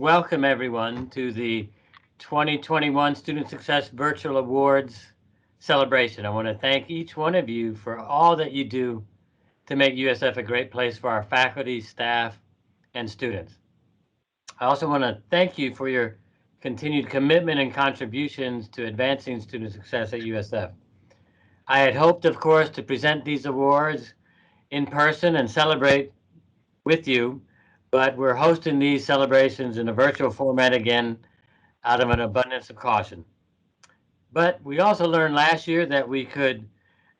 welcome everyone to the 2021 Student Success Virtual Awards celebration. I want to thank each one of you for all that you do to make USF a great place for our faculty, staff, and students. I also want to thank you for your continued commitment and contributions to advancing student success at USF. I had hoped, of course, to present these awards in person and celebrate with you, but we're hosting these celebrations in a virtual format again out of an abundance of caution. But we also learned last year that we could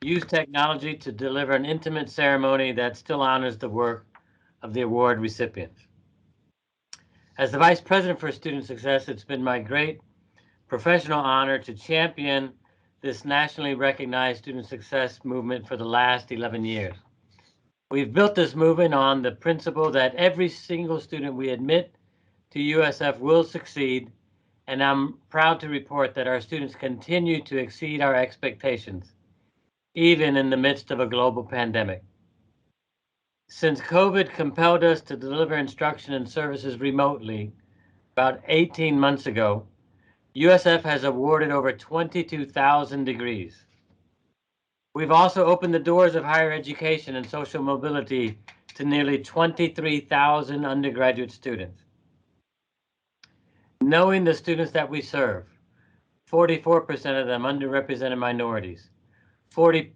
use technology to deliver an intimate ceremony that still honors the work of the award recipients. As the Vice President for Student Success, it's been my great professional honor to champion this nationally recognized student success movement for the last 11 years. We've built this movement on the principle that every single student we admit to USF will succeed, and I'm proud to report that our students continue to exceed our expectations, even in the midst of a global pandemic. Since COVID compelled us to deliver instruction and services remotely about 18 months ago, USF has awarded over 22,000 degrees. We've also opened the doors of higher education and social mobility to nearly 23,000 undergraduate students. Knowing the students that we serve, 44% of them underrepresented minorities, 40%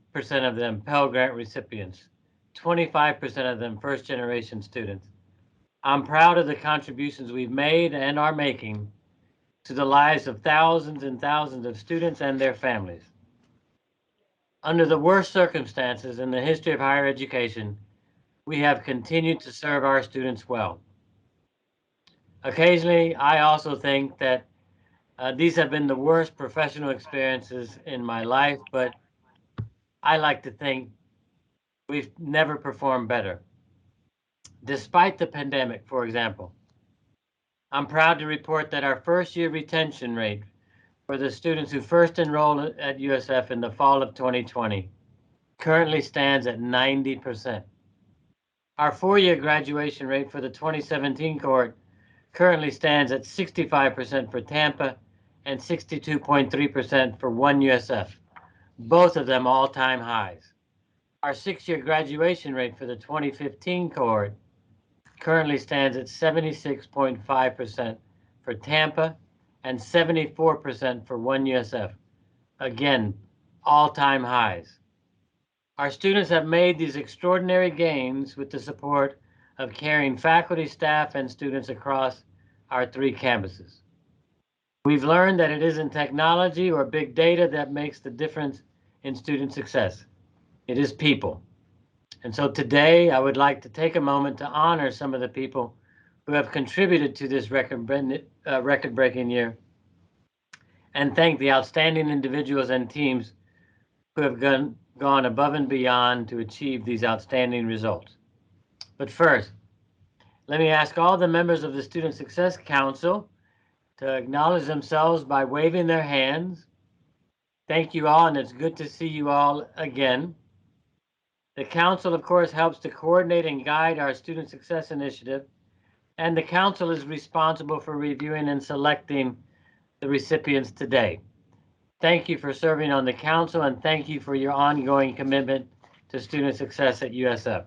of them Pell Grant recipients, 25% of them first-generation students. I'm proud of the contributions we've made and are making to the lives of thousands and thousands of students and their families. Under the worst circumstances in the history of higher education, we have continued to serve our students well. Occasionally, I also think that these have been the worst professional experiences in my life, but I like to think we've never performed better. Despite the pandemic, for example, I'm proud to report that our first-year retention rate for the students who first enrolled at USF in the fall of 2020 currently stands at 90%. Our four-year graduation rate for the 2017 cohort currently stands at 65% for Tampa and 62.3% for one USF, both of them all-time highs. Our six-year graduation rate for the 2015 cohort currently stands at 76.5% for Tampa and 74% for one USF. Again, all-time highs. Our students have made these extraordinary gains with the support of caring faculty, staff, and students across our three campuses. We've learned that it isn't technology or big data that makes the difference in student success. It is people. And so today, I would like to take a moment to honor some of the people who have contributed to this record-breaking year, and thank the outstanding individuals and teams who have gone above and beyond to achieve these outstanding results. But first, let me ask all the members of the Student Success Council to acknowledge themselves by waving their hands. Thank you all, and it's good to see you all again. The Council, of course, helps to coordinate and guide our Student Success Initiative, and the Council is responsible for reviewing and selecting the recipients today. Thank you for serving on the Council, and thank you for your ongoing commitment to student success at USF.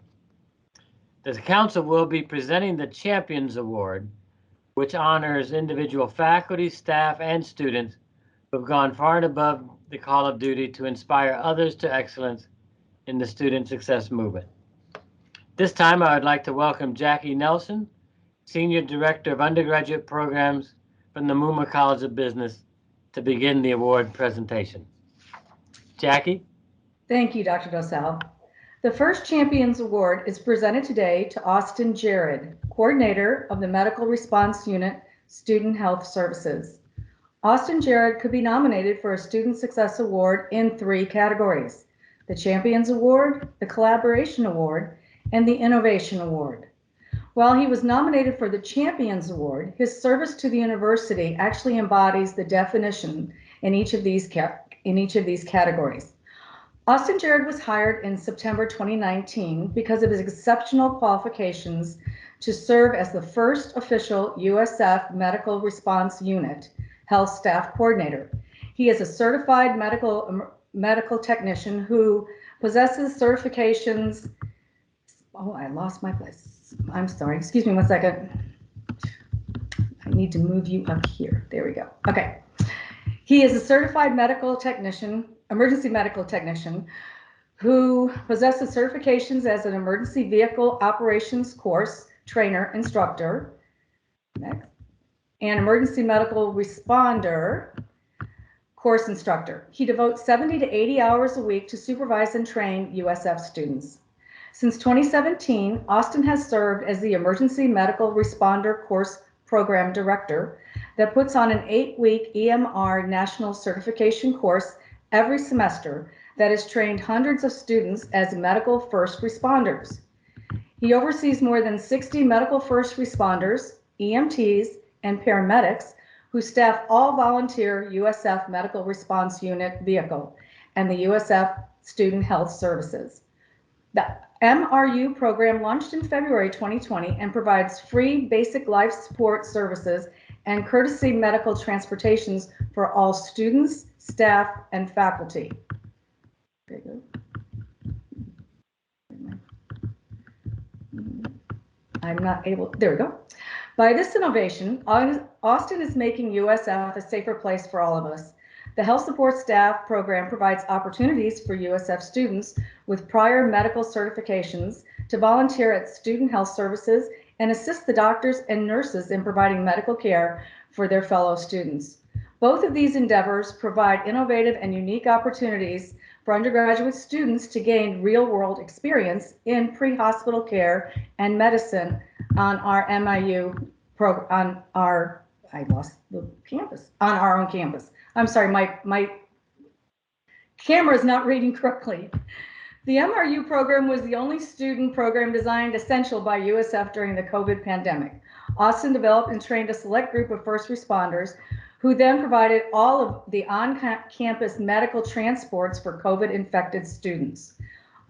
The Council will be presenting the Champions Award, which honors individual faculty, staff, and students who have gone far and above the call of duty to inspire others to excellence in the student success movement. This time, I would like to welcome Jackie Nelson, Senior Director of Undergraduate Programs from the Mru College of Business, to begin the award presentation. Jackie? Thank you, Dr. Dosal. The first Champions Award is presented today to Austin Jarrod, Coordinator of the Medical Response Unit, Student Health Services. Austin Jarrod could be nominated for a Student Success Award in three categories: the Champions Award, the Collaboration Award, and the Innovation Award. While he was nominated for the Champions Award, his service to the university actually embodies the definition in each of these categories. Austin Jarrod was hired in September 2019 because of his exceptional qualifications to serve as the first official USF Medical Response Unit Health Staff Coordinator. He is a certified medical technician who possesses certifications. Oh, I lost my place. I'm sorry. Excuse me one second. I need to move you up here. There we go. Okay. He is a certified medical technician, emergency medical technician, who possesses certifications as an emergency vehicle operations course trainer instructor, next, and emergency medical responder course instructor. He devotes 70 to 80 hours a week to supervise and train USF students. Since 2017, Austin has served as the Emergency Medical Responder Course Program Director that puts on an 8-week EMR National Certification course every semester that has trained hundreds of students as medical first responders. He oversees more than 60 medical first responders, EMTs, and paramedics who staff all volunteer USF Medical Response Unit vehicle and the USF Student Health Services. The MRU program launched in February 2020 and provides free basic life support services and courtesy medical transportations for all students, staff, and faculty. There you go. I'm not able, there we go. By this innovation, Austin is making USF a safer place for all of us. The Health Support Staff program provides opportunities for USF students with prior medical certifications to volunteer at student health services and assist the doctors and nurses in providing medical care for their fellow students. Both of these endeavors provide innovative and unique opportunities for undergraduate students to gain real-world experience in pre-hospital care and medicine on our MIU program, I lost the campus, on our own campus. I'm sorry, my camera is not reading correctly. The MRU program was the only student program designed essential by USF during the COVID pandemic. Austin developed and trained a select group of first responders who then provided all of the on-campus medical transports for COVID-infected students.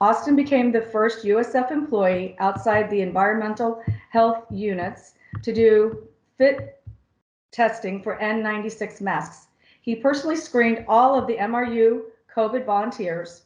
Austin became the first USF employee outside the environmental health units to do fit testing for N96 masks. He personally screened all of the MRU COVID volunteers.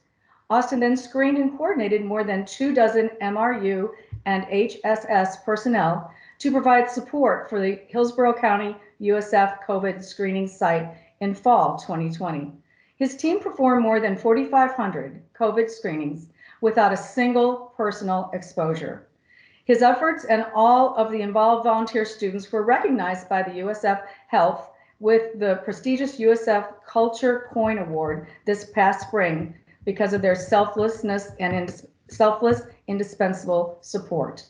Austin then screened and coordinated more than 24 MRU and HSS personnel to provide support for the Hillsborough County USF COVID screening site in fall 2020. His team performed more than 4,500 COVID screenings without a single personal exposure. His efforts and all of the involved volunteer students were recognized by the USF Health with the prestigious USF Culture Coin Award this past spring because of their selflessness and selfless, indispensable support.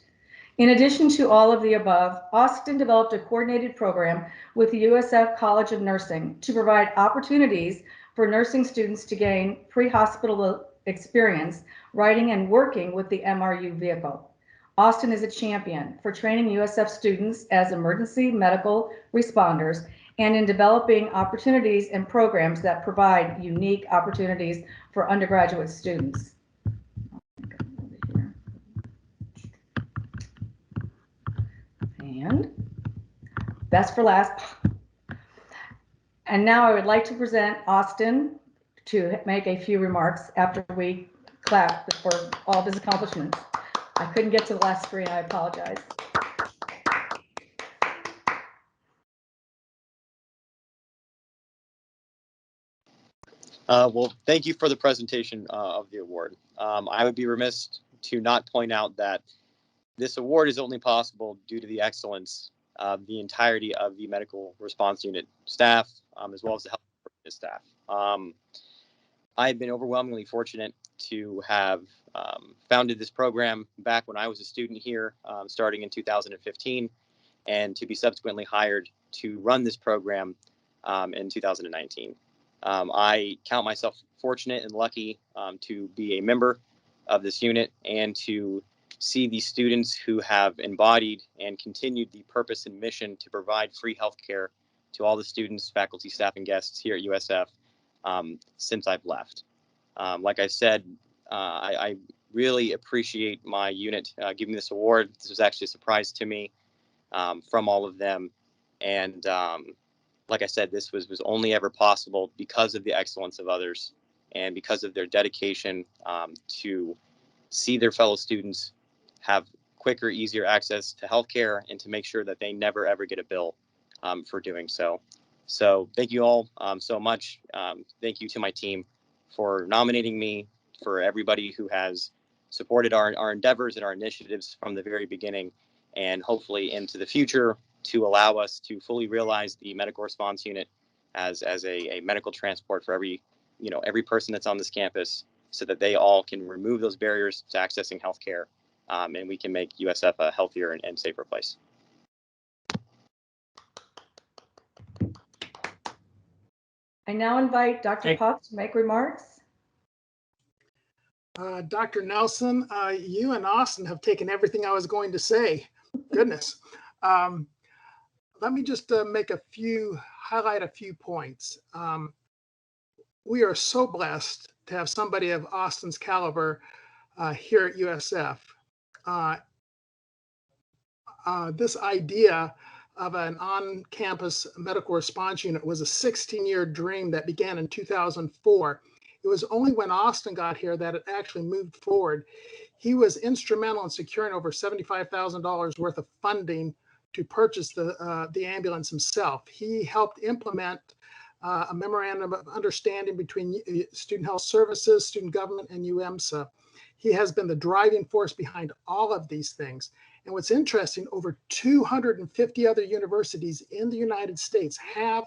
In addition to all of the above, Austin developed a coordinated program with the USF College of Nursing to provide opportunities for nursing students to gain pre-hospital experience riding and working with the MRU vehicle. Austin is a champion for training USF students as emergency medical responders and in developing opportunities and programs that provide unique opportunities for undergraduate students. And best for last. And now I would like to present Austin to make a few remarks after we clap for all of his accomplishments. I couldn't get to the last screen, I apologize. Well, thank you for the presentation of the award. I would be remiss to not point out that this award is only possible due to the excellence of the entirety of the medical response unit staff, as well as the health staff. I've been overwhelmingly fortunate to have founded this program back when I was a student here, starting in 2015, and to be subsequently hired to run this program in 2019. I count myself fortunate and lucky to be a member of this unit and to see the students who have embodied and continued the purpose and mission to provide free healthcare to all the students, faculty, staff, and guests here at USF since I've left. Like I said, I really appreciate my unit giving this award. This was actually a surprise to me from all of them. And like I said, this was only ever possible because of the excellence of others and because of their dedication to see their fellow students have quicker, easier access to healthcare and to make sure that they never ever get a bill for doing so. So thank you all so much. Thank you to my team for nominating me, for everybody who has supported our endeavors and our initiatives from the very beginning, and hopefully into the future to allow us to fully realize the medical response unit as a medical transport for every person that's on this campus, so that they all can remove those barriers to accessing healthcare, and we can make USF a healthier and safer place. I now invite Dr. Thank- Puff to make remarks. Dr. Nelson, you and Austin have taken everything I was going to say. Goodness. Let me just highlight a few points. We are so blessed to have somebody of Austin's caliber here at USF. This idea of an on-campus medical response unit was a 16-year dream that began in 2004. It was only when Austin got here that it actually moved forward. He was instrumental in securing over $75,000 worth of funding to purchase the ambulance himself. He helped implement a memorandum of understanding between Student Health Services, Student Government, and UMSA. He has been the driving force behind all of these things. And what's interesting, over 250 other universities in the United States have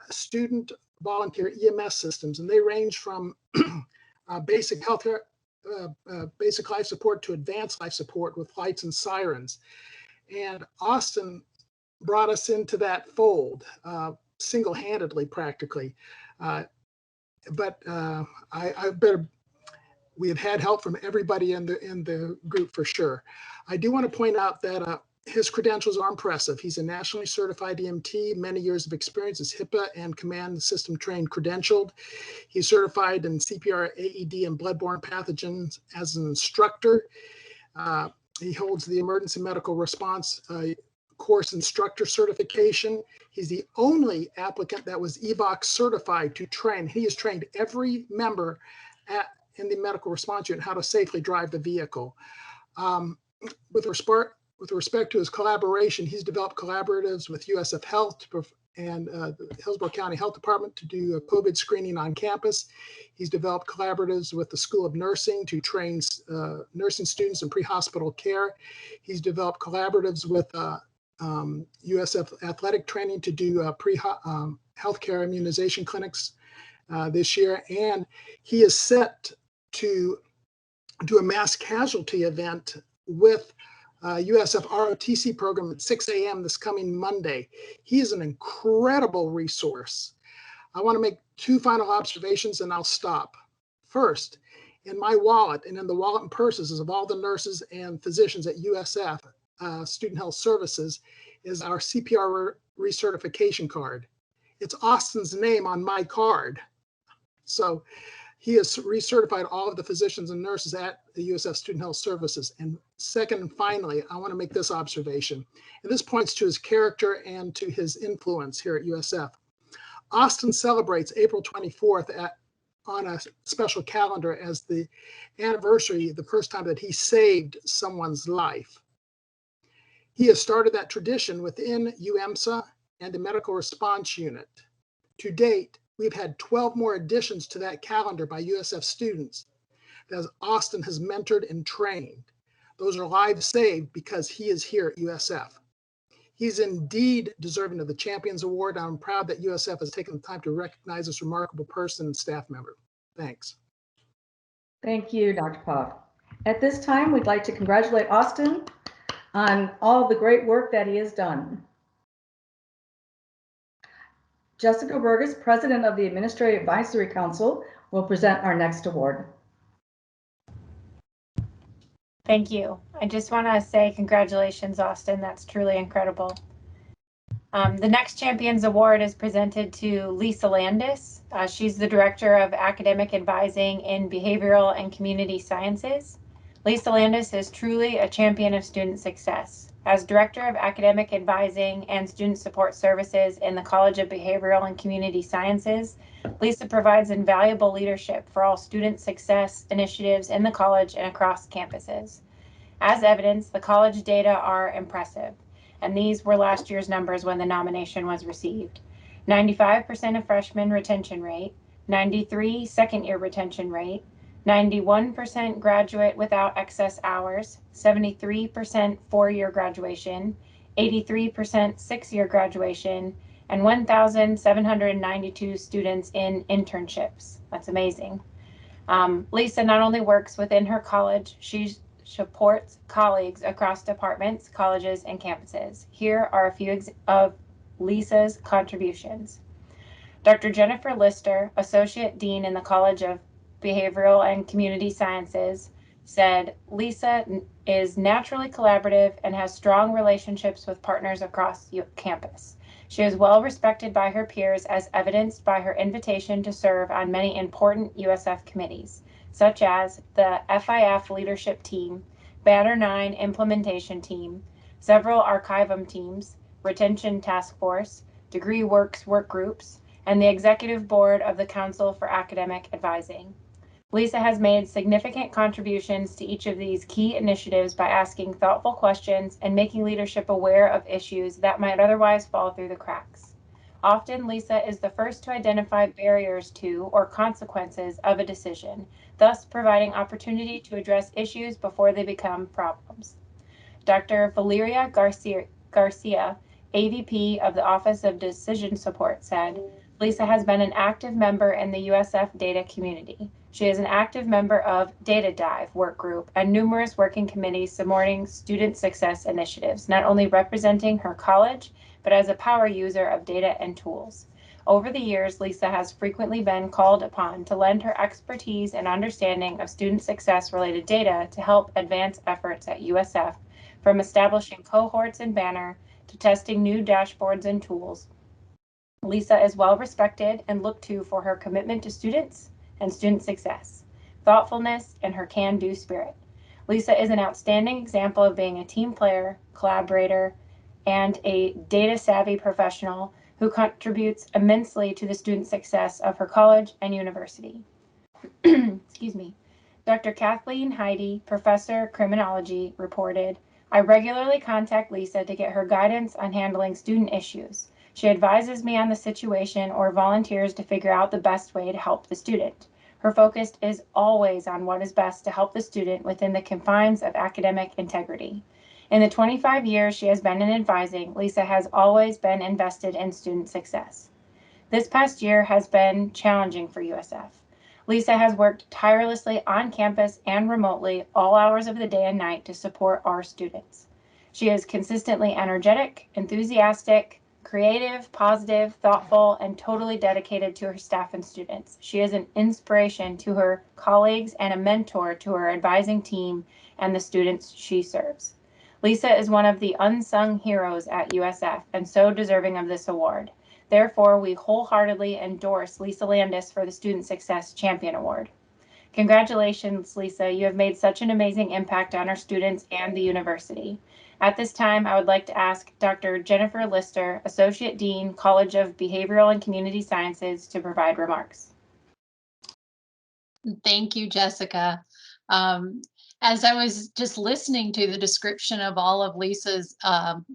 student volunteer EMS systems, and they range from basic healthcare, basic life support to advanced life support with lights and sirens. And Austin brought us into that fold single-handedly, practically. We have had help from everybody in the group for sure. I do want to point out that his credentials are impressive. He's a nationally certified EMT, many years of experience, is HIPAA and command system trained credentialed. He's certified in CPR, AED, and bloodborne pathogens as an instructor. He holds the emergency medical response course instructor certification. He's the only applicant that was EVOC certified to train. He has trained every member in the medical response unit how to safely drive the vehicle. With respect to his collaboration, he's developed collaboratives with USF Health and the Hillsborough County Health Department to do a COVID screening on campus. He's developed collaboratives with the School of Nursing to train nursing students in pre-hospital care. He's developed collaboratives with USF Athletic Training to do healthcare immunization clinics this year. And he is set to do a mass casualty event with USF ROTC program at 6 a.m. this coming Monday. He is an incredible resource. I want to make two final observations and I'll stop. First, in my wallet and in the wallet and purses of all the nurses and physicians at USF Student Health Services is our CPR recertification card. It's Austin's name on my card. So he has recertified all of the physicians and nurses at the USF Student Health Services. And second and finally, I want to make this observation. And this points to his character and to his influence here at USF. Austin celebrates April 24th on a special calendar as the anniversary, the first time that he saved someone's life. He has started that tradition within UMSA and the Medical Response Unit. To date, we've had 12 more additions to that calendar by USF students that Austin has mentored and trained. Those are lives saved because he is here at USF. He's indeed deserving of the Champions Award. I'm proud that USF has taken the time to recognize this remarkable person and staff member. Thanks. Thank you, Dr. Puff. At this time, we'd like to congratulate Austin on all the great work that he has done. Jessica Burgess, President of the Administrative Advisory Council, will present our next award. Thank you. I just want to say congratulations, Austin. That's truly incredible. The next Champions Award is presented to Lisa Landis. She's the Director of Academic Advising in Behavioral and Community Sciences. Lisa Landis is truly a champion of student success. As Director of Academic Advising and Student Support Services in the College of Behavioral and Community Sciences, Lisa provides invaluable leadership for all student success initiatives in the college and across campuses. As evidence, the college data are impressive, and these were last year's numbers when the nomination was received. 95% of freshman retention rate, 93% second-year retention rate, 91% graduate without excess hours, 73% four-year graduation, 83% six-year graduation, and 1,792 students in internships. That's amazing. Lisa not only works within her college, she supports colleagues across departments, colleges, and campuses. Here are a few of Lisa's contributions. Dr. Jennifer Lister, Associate Dean in the College of Behavioral and Community Sciences, said, Lisa is naturally collaborative and has strong relationships with partners across campus. She is well respected by her peers as evidenced by her invitation to serve on many important USF committees, such as the FIF Leadership Team, Banner 9 Implementation Team, several Archivum teams, Retention Task Force, Degree Works work groups, and the Executive Board of the Council for Academic Advising. Lisa has made significant contributions to each of these key initiatives by asking thoughtful questions and making leadership aware of issues that might otherwise fall through the cracks. Often, Lisa is the first to identify barriers to or consequences of a decision, thus providing opportunity to address issues before they become problems. Dr. Valeria Garcia, AVP of the Office of Decision Support, said, Lisa has been an active member in the USF data community. She is an active member of Data Dive work group and numerous working committees supporting student success initiatives, not only representing her college, but as a power user of data and tools. Over the years, Lisa has frequently been called upon to lend her expertise and understanding of student success related data to help advance efforts at USF, from establishing cohorts in Banner to testing new dashboards and tools. Lisa is well respected and looked to for her commitment to students and student success, thoughtfulness, and her can-do spirit. Lisa is an outstanding example of being a team player, collaborator, and a data-savvy professional who contributes immensely to the student success of her college and university. Excuse me. Dr. Kathleen Heidi, Professor Criminology, reported, I regularly contact Lisa to get her guidance on handling student issues. She advises me on the situation or volunteers to figure out the best way to help the student. Her focus is always on what is best to help the student within the confines of academic integrity. In the 25 years she has been in advising, Lisa has always been invested in student success. This past year has been challenging for USF. Lisa has worked tirelessly on campus and remotely all hours of the day and night to support our students. She is consistently energetic, enthusiastic, creative, positive, thoughtful, and totally dedicated to her staff and students. She is an inspiration to her colleagues and a mentor to her advising team and the students she serves. Lisa is one of the unsung heroes at USF and so deserving of this award. Therefore, we wholeheartedly endorse Lisa Landis for the Student Success Champion Award. Congratulations, Lisa. You have made such an amazing impact on our students and the university. At this time, I would like to ask Dr. Jennifer Lister, Associate Dean, College of Behavioral and Community Sciences, to provide remarks. Thank you, Jessica. As I was just listening to the description of all of Lisa's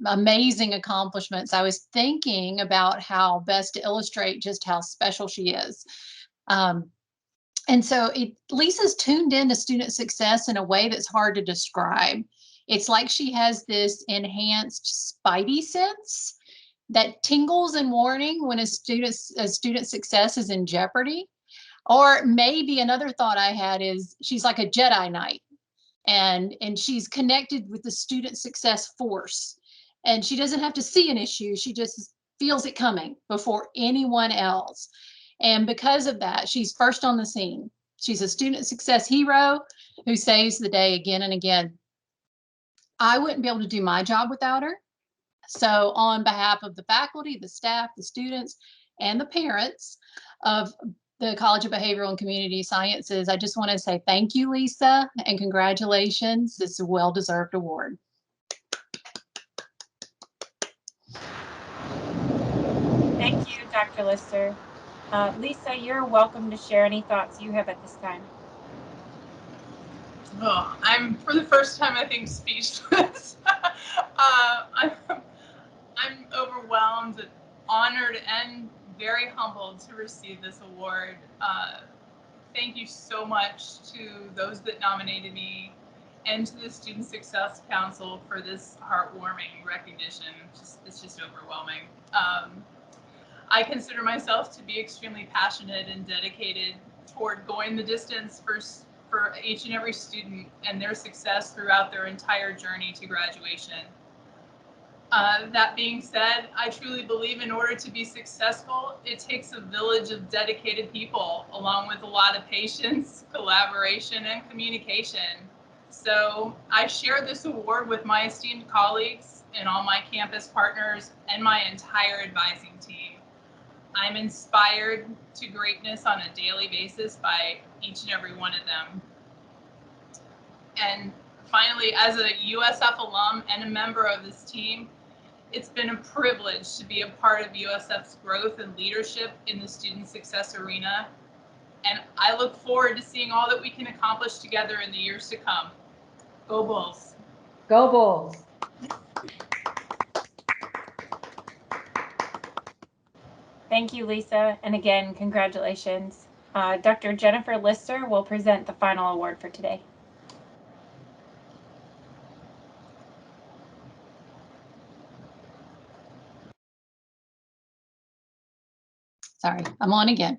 amazing accomplishments, I was thinking about how best to illustrate just how special she is. And so Lisa's tuned into student success in a way that's hard to describe. It's like she has this enhanced spidey sense that tingles in warning when a student success is in jeopardy. Or maybe another thought I had is she's like a Jedi Knight, and she's connected with the student success force. And she doesn't have to see an issue, she just feels it coming before anyone else. And because of that, she's first on the scene. She's a student success hero who saves the day again and again. I wouldn't be able to do my job without her. So on behalf of the faculty, the staff, the students, and the parents of the College of Behavioral and Community Sciences, I just want to say thank you, Lisa, and congratulations. This is a well-deserved award. Thank you, Dr. Lister. Lisa, you're welcome to share any thoughts you have at this time. Oh, I'm for the first time, I think, speechless. I'm overwhelmed, honored, and very humbled to receive this award. Thank you so much to those that nominated me and to the Student Success Council for this heartwarming recognition. It's just overwhelming. I consider myself to be extremely passionate and dedicated toward going the distance for each and every student and their success throughout their entire journey to graduation. That being said, I truly believe in order to be successful, it takes a village of dedicated people, along with a lot of patience, collaboration, and communication. So I share this award with my esteemed colleagues and all my campus partners and my entire advising team. I'm inspired to greatness on a daily basis by each and every one of them. And finally, as a USF alum and a member of this team, it's been a privilege to be a part of USF's growth and leadership in the student success arena. And I look forward to seeing all that we can accomplish together in the years to come. Go Bulls. Go Bulls. Thank you, Lisa. And again, congratulations. Dr. Jennifer Lister will present the final award for today. Sorry, I'm on again.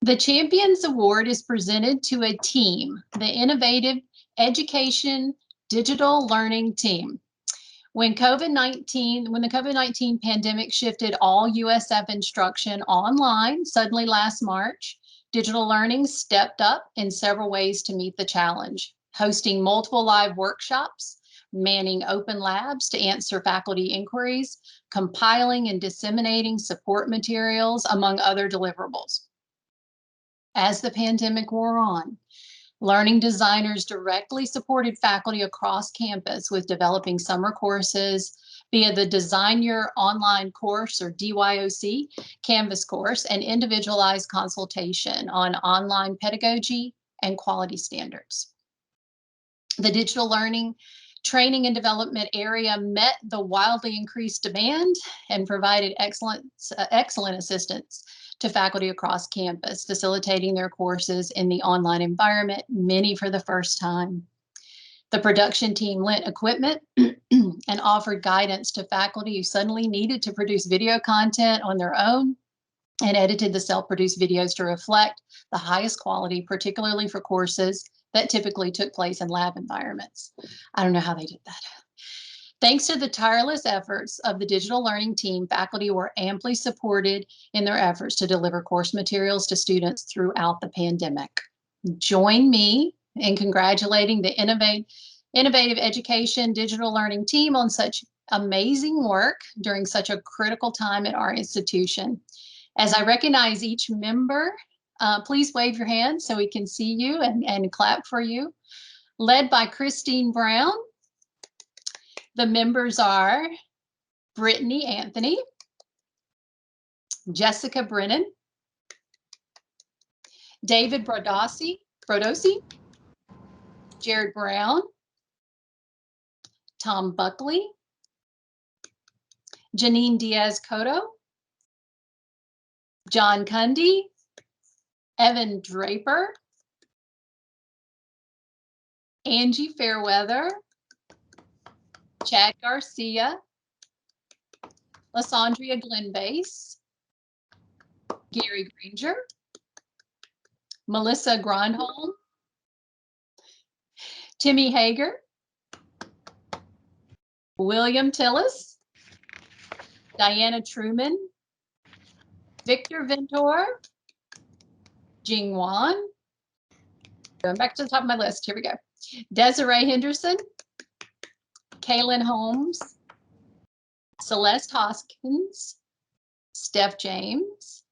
The Champions Award is presented to a team, the Innovative Education Digital Learning Team. When the COVID-19 pandemic shifted all USF instruction online suddenly last March, digital learning stepped up in several ways to meet the challenge, hosting multiple live workshops, manning open labs to answer faculty inquiries, compiling and disseminating support materials, among other deliverables. As the pandemic wore on, learning designers directly supported faculty across campus with developing summer courses via the Design Your Online Course, or DYOC, Canvas course, and individualized consultation on online pedagogy and quality standards. The digital learning, training, and development area met the wildly increased demand and provided excellent assistance to faculty across campus, facilitating their courses in the online environment, many for the first time. The production team lent equipment and offered guidance to faculty who suddenly needed to produce video content on their own, and edited the self-produced videos to reflect the highest quality, particularly for courses that typically took place in lab environments. I don't know how they did that. Thanks to the tireless efforts of the digital learning team, faculty were amply supported in their efforts to deliver course materials to students throughout the pandemic. Join me in congratulating the Innovative Education Digital Learning team on such amazing work during such a critical time at our institution. As I recognize each member, please wave your hand so we can see you and clap for you. Led by Christine Brown, the members are Brittany Anthony, Jessica Brennan, David Brodosi, Jarrod Brown, Tom Buckley, Janine Diaz-Cotto, John Cundy, Evan Draper, Angie Fairweather, Chad Garcia, Lysandria Glenbase, Gary Granger, Melissa Grandholm, Timmy Hager, William Tillis, Diana Truman, Victor Ventor, Jing Wan, going back to the top of my list, here we go. Desiree Henderson, Kaylin Holmes, Celeste Hoskins, Steph James,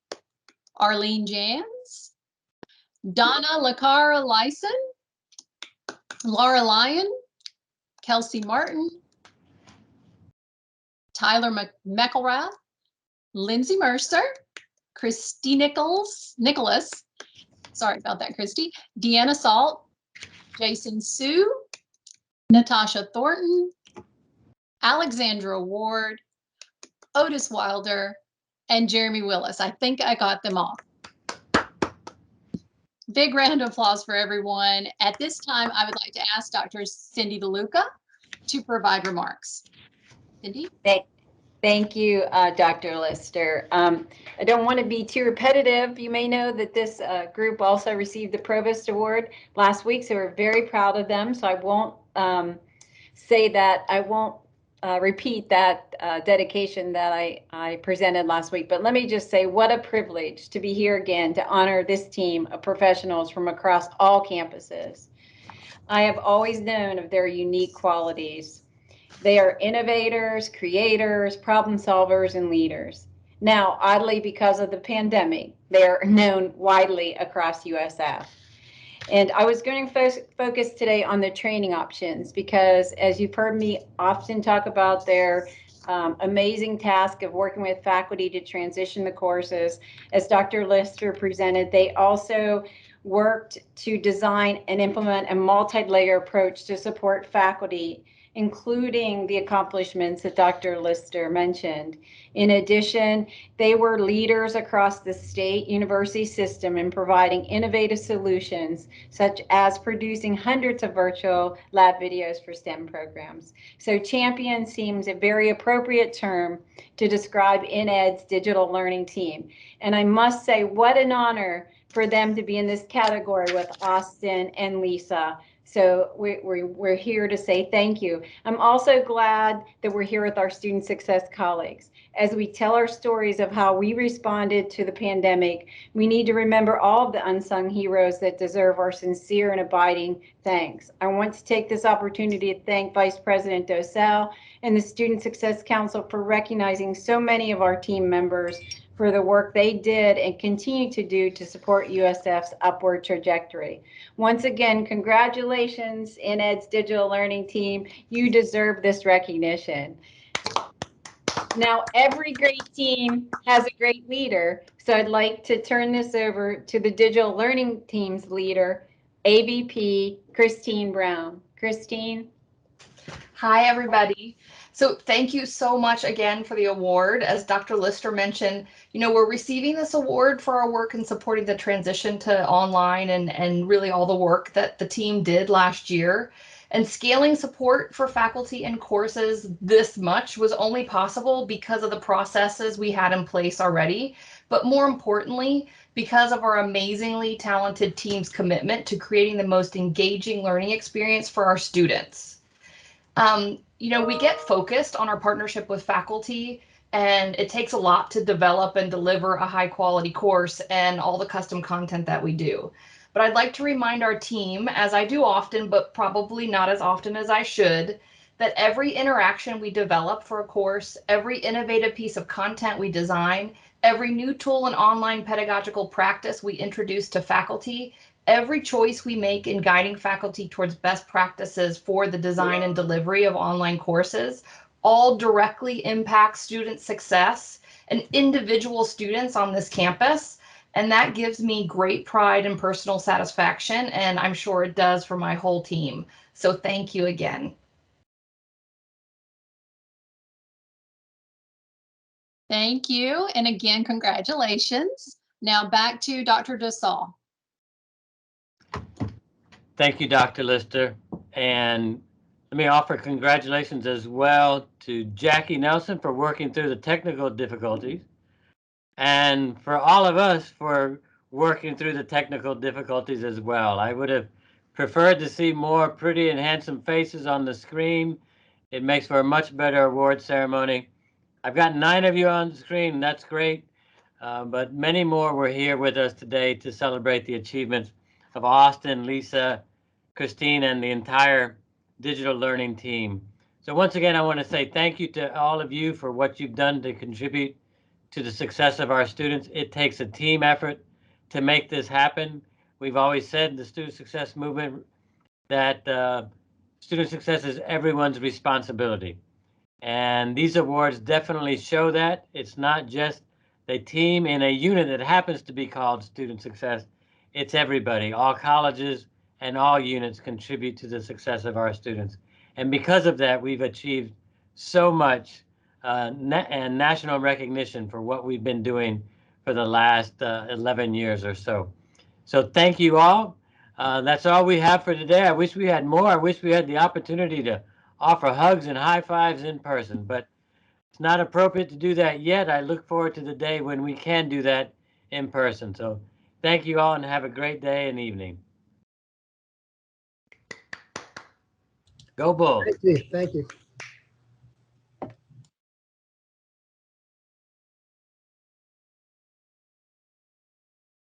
Arlene Jans, Donna Lacara Lyson, Laura Lyon, Kelsey Martin, Tyler McElrath, Lindsay Mercer, Christy Nicholas, sorry about that, Christy, Deanna Salt, Jason Sue, Natasha Thornton, Alexandra Ward, Otis Wilder, and Jeremy Willis. I think I got them all. Big round of applause for everyone. At this time, I would like to ask Dr. Cindy DeLuca to provide remarks. Cindy? Thank you, Dr. Lister. I don't want to be too repetitive. You may know that this group also received the Provost Award last week, so we're very proud of them. So I won't say that, I won't repeat that dedication that I presented last week, but let me just say what a privilege to be here again to honor this team of professionals from across all campuses. I have always known of their unique qualities. They are innovators, creators, problem solvers, and leaders. Now, oddly, because of the pandemic, they are known widely across USF. And I was going to focus today on the training options because, as you've heard me often talk about their amazing task of working with faculty to transition the courses, as Dr. Lister presented, they also worked to design and implement a multi-layer approach to support faculty, including the accomplishments that Dr. Lister mentioned. In addition, they were leaders across the state university system in providing innovative solutions, such as producing hundreds of virtual lab videos for STEM programs. So champion seems a very appropriate term to describe InEd's digital learning team. And I must say, what an honor for them to be in this category with Austin and Lisa. So we're here to say thank you. I'm also glad that we're here with our student success colleagues. As we tell our stories of how we responded to the pandemic, we need to remember all of the unsung heroes that deserve our sincere and abiding thanks. I want to take this opportunity to thank Vice President Dosal and the Student Success Council for recognizing so many of our team members for the work they did and continue to do to support USF's upward trajectory. Once again, congratulations, InEd's digital learning team. You deserve this recognition. Now, every great team has a great leader, so I'd like to turn this over to the digital learning team's leader, AVP Christine Brown. Christine. Hi, everybody. So thank you so much again for the award. As Dr. Lister mentioned, we're receiving this award for our work in supporting the transition to online and really all the work that the team did last year. And scaling support for faculty and courses this much was only possible because of the processes we had in place already, but more importantly, because of our amazingly talented team's commitment to creating the most engaging learning experience for our students. We get focused on our partnership with faculty, and it takes a lot to develop and deliver a high quality course and all the custom content that we do. But I'd like to remind our team, as I do often, but probably not as often as I should, that every interaction we develop for a course, every innovative piece of content we design, every new tool and online pedagogical practice we introduce to faculty, every choice we make in guiding faculty towards best practices for the design and delivery of online courses all directly impact student success and individual students on this campus. And that gives me great pride and personal satisfaction, and I'm sure it does for my whole team. So thank you again. Thank you. And again, congratulations. Now back to Dr. Dosal. Thank you, Dr. Lister. And let me offer congratulations as well to Jackie Nelson for working through the technical difficulties, and for all of us for working through the technical difficulties as well. I would have preferred to see more pretty and handsome faces on the screen. It makes for a much better award ceremony. I've got 9 of you on the screen, and that's great. But many more were here with us today to celebrate the achievements of Austin, Lisa, Christine, and the entire digital learning team. So once again, I want to say thank you to all of you for what you've done to contribute to the success of our students. It takes a team effort to make this happen. We've always said in the Student Success Movement that student success is everyone's responsibility. And these awards definitely show that. It's not just the team in a unit that happens to be called Student Success. It's everybody. All colleges and all units contribute to the success of our students. And because of that, we've achieved so much and national recognition for what we've been doing for the last 11 years or so. So thank you all. That's all we have for today. I wish we had more. I wish we had the opportunity to offer hugs and high fives in person, but it's not appropriate to do that yet. I look forward to the day when we can do that in person. So thank you all and have a great day and evening. Go Bulls. Thank you. Thank you.